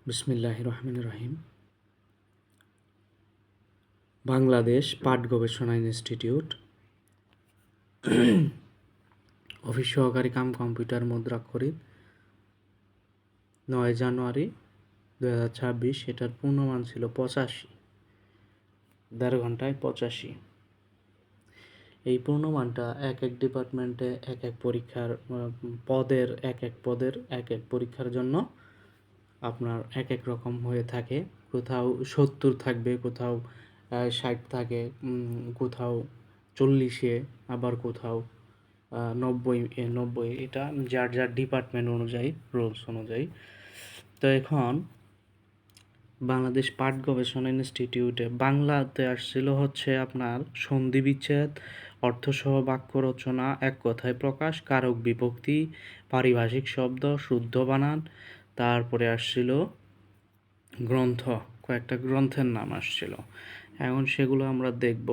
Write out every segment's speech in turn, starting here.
বিসমিল্লাহির রহমানির রহিম। বাংলাদেশ পাট গবেষণা ইনস্টিটিউট, অফিস সহকারী কাম কম্পিউটার মুদ্রাক্ষরিক, 9 জানুয়ারি 2026। এটার পূর্ণমান ছিল 85, 1.5 ঘন্টায় 85। এই পূর্ণমানটা এক এক ডিপার্টমেন্টে এক এক পরীক্ষার পদের এক এক পরীক্ষার জন্য আপনার এক এক রকম হয়ে থাকে। কোথাও 70 থাকবে, কোথাও 60 থাকে, কোথাও 40-এ, আবার কোথাও 90, এটা যার যার ডিপার্টমেন্ট অনুযায়ী, রোলস অনুযায়ী। তো এখন বাংলাদেশ পাট গবেষণা ইনস্টিটিউটে বাংলাতে আসছিল হচ্ছে আপনার সন্ধি বিচ্ছেদ, অর্থসহ বাক্য রচনা, এক কথায় প্রকাশ, কারক বিভক্তি, পারিভাষিক শব্দ, শুদ্ধ বানান। তারপরে আসছিল গ্রন্থ, কয়েকটা গ্রন্থের নাম আসছিল। এখন সেগুলো আমরা দেখব।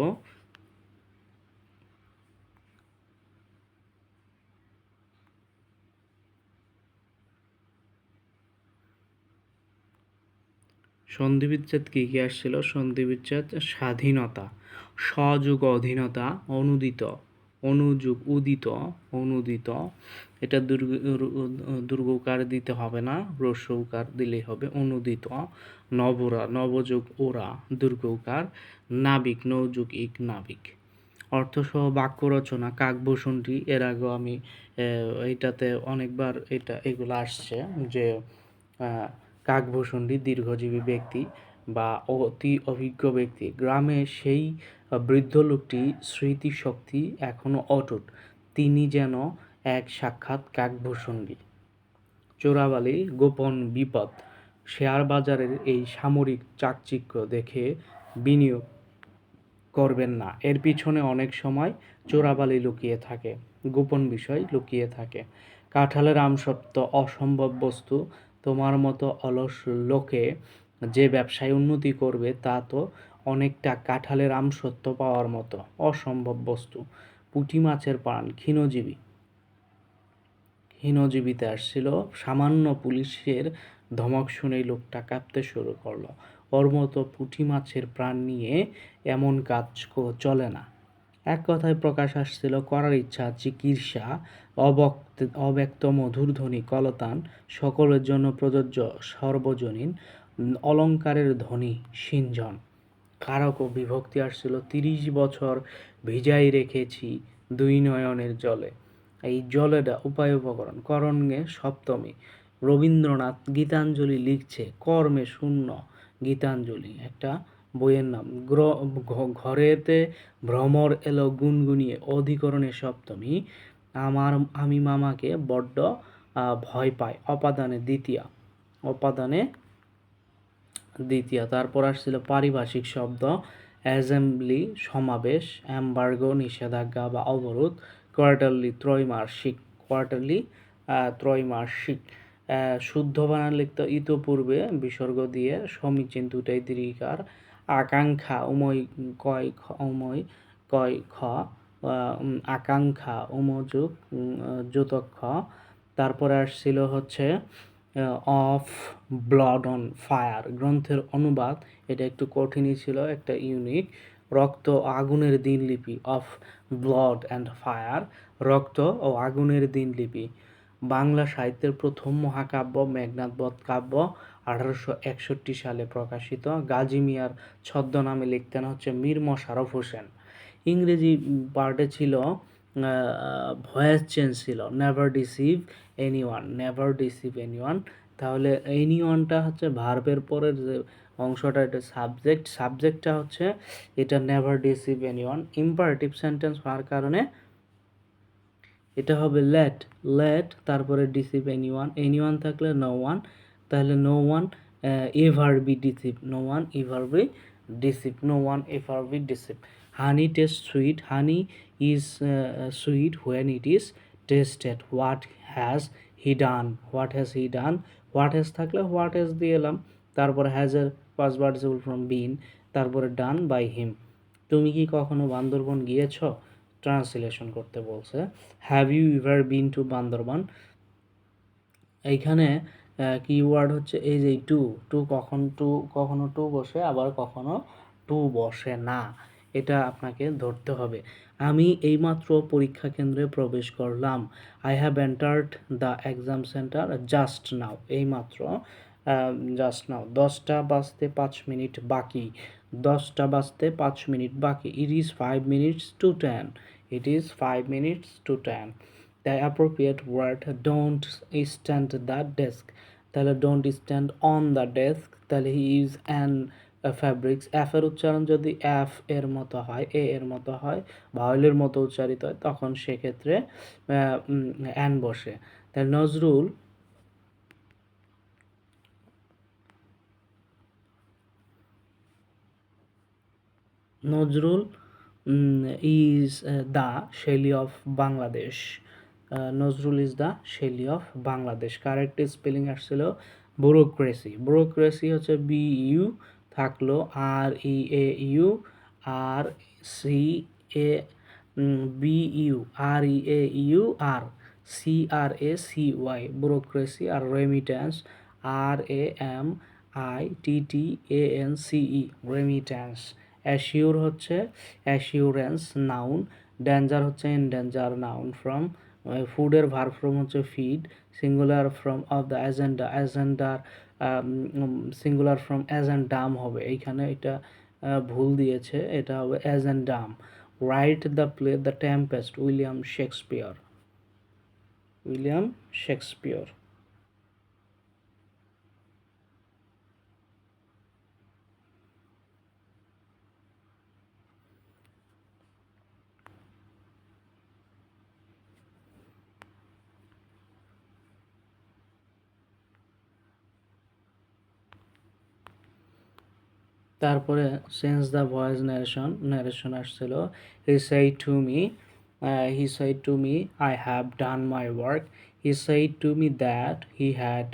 সন্ধিবিচ্ছেদ কী কী আসছিল? সন্ধিবিচ্ছেদ স্বাধীনতা, সযোগ অধীনতা, অনুদিত, অনুযোগ উদিত, অনুদিত, এটা দুর্গকার দিতে হবে না, হ্রস্বকার দিলেই হবে, অনুদিত। নবরা, নবযোগ ওরা, দুর্গকার। নাবিক, নৌযোগ ইক, নাবিক। অর্থসহ বাক্য রচনা, কাকভূষণটি, এর আগেও আমি এইটাতে অনেকবার এগুলো আসছে যে কাকভূষণটি দীর্ঘজীবী ব্যক্তি বা অতি অভিজ্ঞ ব্যক্তি। গ্রামে সেই বৃদ্ধ লোকটি স্মৃতিশক্তি এখনো অটুট, তিনি যেন এক সাক্ষাৎ কাকভূষণী। চোরাবালি, গোপন বিপদ। শেয়ার বাজারের এই সামরিক চাকচিক্য দেখে বিনিয়োগ করবেন না, এর পিছনে অনেক সময় চোরাবালি লুকিয়ে থাকে, গোপন বিষয় লুকিয়ে থাকে। কাঁঠালের আমসত্ত্ব অসম্ভব বস্তু, তোমার মতো অলস লোকে যে ব্যবসায় উন্নতি করবে তা তো অনেকটা কাঁঠালের আমসত্ত্ব পাওয়ার মতো অসম্ভব বস্তু। পুঁটি মাছের প্রাণ, ক্ষীণজীবী। হীনজীবিতে আসছিল, সামান্য পুলিশের ধমক শুনেই লোকটা কাঁপতে শুরু করলো। ওর মতো পুঁটি মাছের প্রাণ নিয়ে এমন কাজ চলে না। এক কথায় প্রকাশ আসছিল, করার ইচ্ছা, চিকিৎসা, অব্যক্ত মধুর ধ্বনি, কলতান, সকলের জন্য প্রযোজ্য, সর্বজনীন, অলঙ্কারের ধ্বনি, সিঞ্জন। কারক ও বিভক্তি আসছিল, 30 বছর ভিজাই রেখেছি দুই নয়নের জলে। এই জলেটা উপায় উপকরণ, করণে সপ্তমী। রবীন্দ্রনাথ গীতাঞ্জলি লিখছে, কর্মে শূন্য গীতাঞ্জলি, একটা বইয়ের নাম। ঘরেতে ভ্রমর এলো গুনগুনিয়ে, অধিকরণে সপ্তমী। আমি মামাকে বড্ড ভয় পাই, অপাদানে দ্বিতীয়া, অপাদানে দ্বিতীয়। তারপর আসছিল পারিভাষিক শব্দ, অ্যাসেম্বলি সমাবেশ, এমবার্গো নিষেধাজ্ঞা বা অবরোধ, কোয়ার্টারলি ত্রৈমাসিক, কোয়ার্টারলি ত্রৈমাসিক। শুদ্ধ বানান লিখতে ইতপূর্বে বিসর্গ দিয়ে, সমীচীন দুটাই দীর্ঘিকার। আকাঙ্ক্ষা, উময় কয় খ, উময় কয় খ, আকাঙ্ক্ষা উমযোগ যোতক খ। তারপরে আসছিল হচ্ছে অফ ব্লাড অন ফায়ার, গ্রন্থের অনুবাদ, এটা একটু কঠিনই ছিল, একটা ইউনিক। রক্ত ও আগুনের দিনলিপি, অফ ব্লাড অ্যান্ড ফায়ার, রক্ত ও আগুনের দিনলিপি। বাংলা সাহিত্যের প্রথম মহাকাব্য মেঘনাদ বধ কাব্য, 1861 সালে প্রকাশিত। গাজী মিয়ার ছদ্মনামে লিখতেন হচ্ছে মীর মশাররফ হোসেন। ইংরেজি পার্টে ছিল ভয়েস চেঞ্জ ছিল, never deceive anyone, never deceive anyone. তাহলে এনিওয়ানটা হচ্ছে ভার্বের পরের যে অংশটা, এটা সাবজেক্টটা হচ্ছে এটা never deceive anyone. Imperative sentence হওয়ার কারণে এটা হবে লেট, তারপরে ডিসিভ এনিওয়ান, এনিওয়ান থাকলে নো ওয়ান, তাহলে no one ever be deceive, no one ever be deceive, no one ever be deceive. Honey taste sweet, honey is sweet when it is tasted, what has he done, what has he done, what has থাকলে what has দিয়ে এলাম, তারপরে হ্যাজের past participle from been, তারপরে done by him. তুমি কি কখনো বান্দরবন গিয়েছ? ট্রান্সলেশন করতে বলছে। Have you ever been to Bandarban? এইখানে কিওয়ার্ড হচ্ছে এই যে কখনো টু বসে, আবার কখনো টু বসে না, এটা আপনাকে ধরতে হবে। আমি এইমাত্র পরীক্ষা কেন্দ্রে প্রবেশ করলাম। I have entered the exam centre just now, এইমাত্র, জাস্ট নাও। 10টা বাজতে 5 মিনিট বাকি, 10টা বাজতে 5 মিনিট বাকি। It is 5 minutes to 10, it is 5 minutes to 10। The appropriate word, don't stand the desk, তাহলে don't stand on the desk, তাহলে he is an fabrics. F এর উচ্চারণ যদি এফ এর মতো হয়, এ এর মতো হয়, ভাওয়েলের মতো উচ্চারিত হয়, তখন সেক্ষেত্রে অ্যান বসে। তাহলে Nazrul is the Shelly of Bangladesh. Nazrul is the Shelley of Bangladesh. Correct spelling আসছিল ব্যুরোক্রেসি। ব্যুরোক্রেসি হচ্ছে বি ইউ থাকলো R E A U R C A B U R E A U R C R A C Y, bureaucracy. আর remittance R E M I T T A N C E, remittance. Assure হচ্ছে assurance noun. Danger হচ্ছে endanger noun form. ফুডের verb from হচ্ছে feed. Singular form of the agenda, এজেন্ডার singular form agendum হবে, এইখানে এটা ভুল দিয়েছে, এটা হবে agendum. Write the play the Tempest, William Shakespeare, William Shakespeare. তারপরে চেঞ্জ দ্য ভয়েস ন্যারেশন আসছিল। He said to me, he said to me I have done my work, he said to me that he had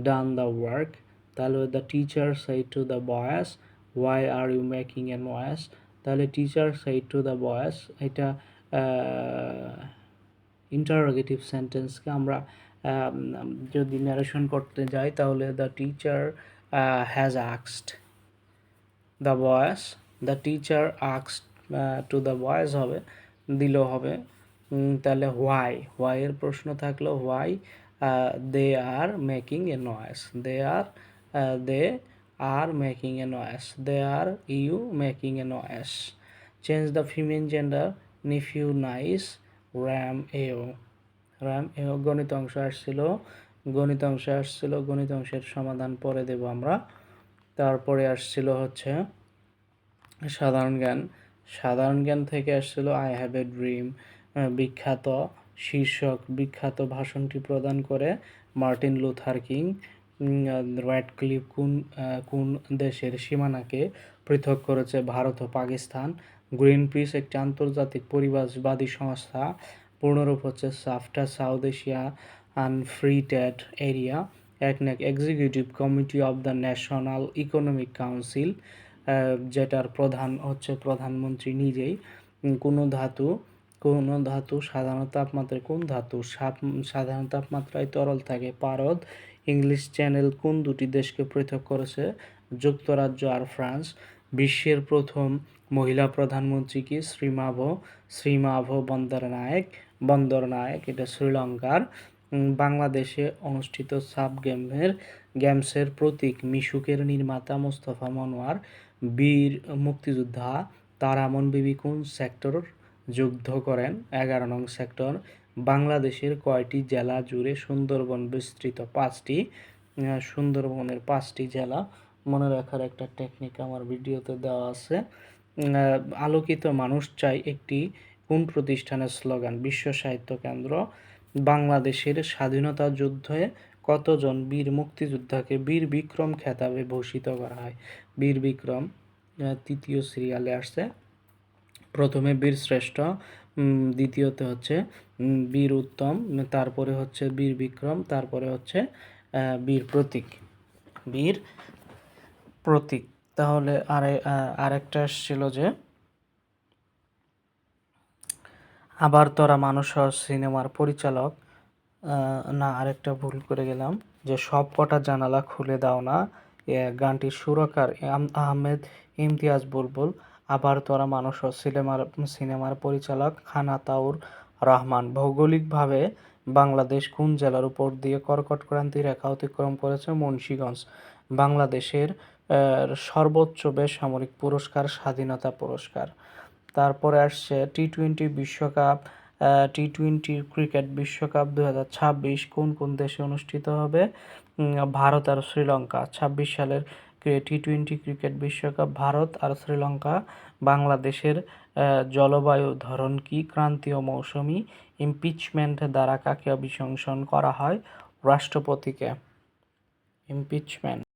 done the work। তাহলে the teacher said to the boys why are you making a noise, তাহলে teacher said to the boys, এটা interrogative সেন্টেন্সকে আমরা যদি narration করতে যাই, তাহলে the teacher has asked the boys, the teacher asked to the boys হবে, দিল হবে। তাহলে হোয়াই এর প্রশ্ন থাকলো why they are making a noise, they are making a noise, they are you making a noise. Change the female gender, nephew niece, ram ewe, গণিত অংশ আসছিল, গণিত অংশের সমাধান পরে দেব আমরা। তারপরে আসছিল হচ্ছে সাধারণ জ্ঞান থেকে আসছিল আই হ্যাভ এ ড্রিম। বিখ্যাত শীর্ষক, বিখ্যাত ভাষণটি প্রদান করে মার্টিন লুথার কিং। র্যাডক্লিফ কোন দেশের সীমানাকে পৃথক করেছে, ভারত ও পাকিস্তান। গ্রিনপিস একটি আন্তর্জাতিক পরিবেশবাদী সংস্থা, পূর্ণরূপ হচ্ছে সাফটা, south Asia free trade area. Executive committee of the national economic council, যেটার প্রধান হচ্ছে প্রধানমন্ত্রী নিজেই। কোনো ধাতু সাধারণ তাপমাত্রায়, কোন ধাতু সাধারণ তাপমাত্রায় তরল থাকে, পারদ। ইংলিশ চ্যানেল কোন দুটি দেশকে পৃথক করেছে, যুক্তরাজ্য আর ফ্রান্স। বিশ্বের প্রথম মহিলা প্রধানমন্ত্রী কি, শ্রীমাভো বন্দরনায়েক, এটা শ্রীলঙ্কার। বাংলাদেশে অনুষ্ঠিত সাব গেমসের প্রতীক মিশুকের নির্মাতা মোস্তফা মনোয়ার। বীর মুক্তিযোদ্ধা তারামন বিবি কোন সেক্টর যুদ্ধ করেন, 11 নং সেক্টর। বাংলাদেশের কয়টি জেলা জুড়ে সুন্দরবন বিস্তৃত, 5টি। সুন্দরবনের 5টি জেলা মনে রাখার একটা টেকনিক আমার ভিডিওতে দেওয়া আছে। আলোকিত মানুষ চাই একটি কোন প্রতিষ্ঠানের স্লোগান, বিশ্ব সাহিত্য কেন্দ্র। বাংলাদেশের স্বাধীনতা যুদ্ধে কতজন বীর মুক্তিযোদ্ধাকে বীর বিক্রম খেতাবে ভূষিত করা হয়, বীর বিক্রম 3য় সিরিয়ালে আসছে। প্রথমে বীর শ্রেষ্ঠ, দ্বিতীয়তে হচ্ছে বীর উত্তম, তারপরে হচ্ছে বীর বিক্রম, তারপরে হচ্ছে বীর প্রতীক। তাহলে আরেকটা ছিল যে আবার তোরা মানুষ সিনেমার পরিচালক, না আরেকটা ভুল করে গেলাম, যে সব কটা জানালা খুলে দাও না। গানটির সুরকার আহমেদ ইমতিয়াজ বুলবুল। আবার তোরা মানুষ সিনেমার পরিচালক খান আতাউর রহমান। ভৌগোলিকভাবে বাংলাদেশ কোন জেলার উপর দিয়ে কর্কটক্রান্তি রেখা অতিক্রম করেছে? মুন্সিগঞ্জ। বাংলাদেশের সর্বোচ্চ বেসামরিক পুরস্কার স্বাধীনতা পুরস্কার। তারপরে আসছে টি-20 ক্রিকেট বিশ্বকাপ 2026 কোন কোন দেশে অনুষ্ঠিত হবে? ভারত আর শ্রীলঙ্কা। 26 সালের টি-20 ক্রিকেট বিশ্বকাপ ভারত আর শ্রীলঙ্কা। বাংলাদেশের জলবায়ু ধরন কি? ক্রান্তীয় মৌসুমী। ইমপিচমেন্ট দ্বারা কাকে অভিশংসন করা হয়? রাষ্ট্রপতিকে। ইমপিচমেন্ট